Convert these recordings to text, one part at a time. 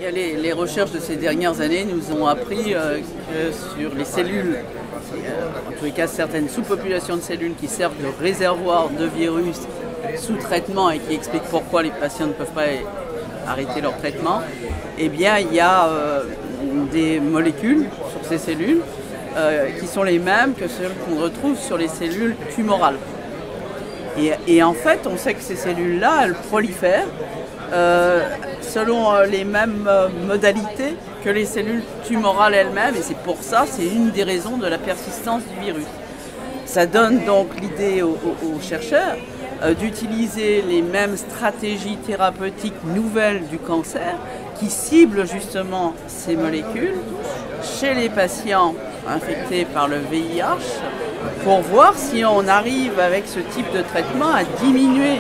Les recherches de ces dernières années nous ont appris que sur les cellules, en tous les cas certaines sous-populations de cellules qui servent de réservoir de virus sous traitement et qui expliquent pourquoi les patients ne peuvent pas arrêter leur traitement, eh bien il y a des molécules sur ces cellules qui sont les mêmes que celles qu'on retrouve sur les cellules tumorales. Et en fait, on sait que ces cellules-là, elles prolifèrent selon les mêmes modalités que les cellules tumorales elles-mêmes, et c'est pour ça, c'est une des raisons de la persistance du virus. Ça donne donc l'idée aux chercheurs d'utiliser les mêmes stratégies thérapeutiques nouvelles du cancer qui ciblent justement ces molécules chez les patients infectés par le VIH pour voir si on arrive avec ce type de traitement à diminuer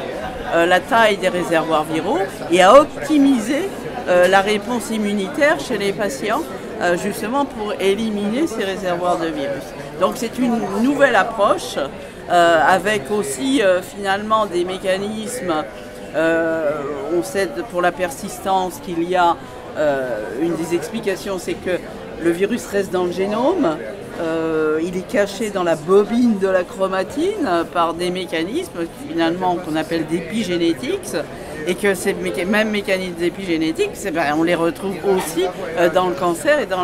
la taille des réservoirs viraux et à optimiser la réponse immunitaire chez les patients justement pour éliminer ces réservoirs de virus. Donc c'est une nouvelle approche avec aussi finalement des mécanismes. On sait pour la persistance qu'il y a une des explications, c'est que le virus reste dans le génome. Il est caché dans la bobine de la chromatine par des mécanismes finalement qu'on appelle d'épigénétiques, et que ces mêmes mécanismes d'épigénétique, on les retrouve aussi dans le cancer et dans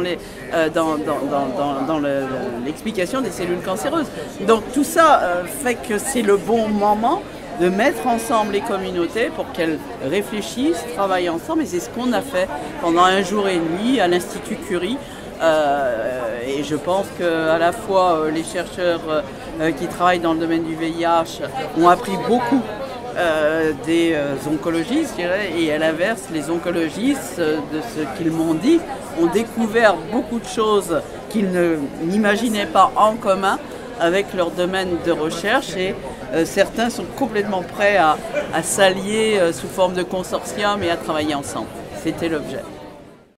l'explication des cellules cancéreuses. Donc tout ça fait que c'est le bon moment de mettre ensemble les communautés pour qu'elles réfléchissent, travaillent ensemble, et c'est ce qu'on a fait pendant 1 jour et demi à l'Institut Curie. Et je pense qu'à la fois les chercheurs qui travaillent dans le domaine du VIH ont appris beaucoup des oncologistes, je dirais, et à l'inverse, les oncologistes, de ce qu'ils m'ont dit, ont découvert beaucoup de choses qu'ils n'imaginaient pas en commun avec leur domaine de recherche, et certains sont complètement prêts à s'allier sous forme de consortium et à travailler ensemble. C'était l'objet.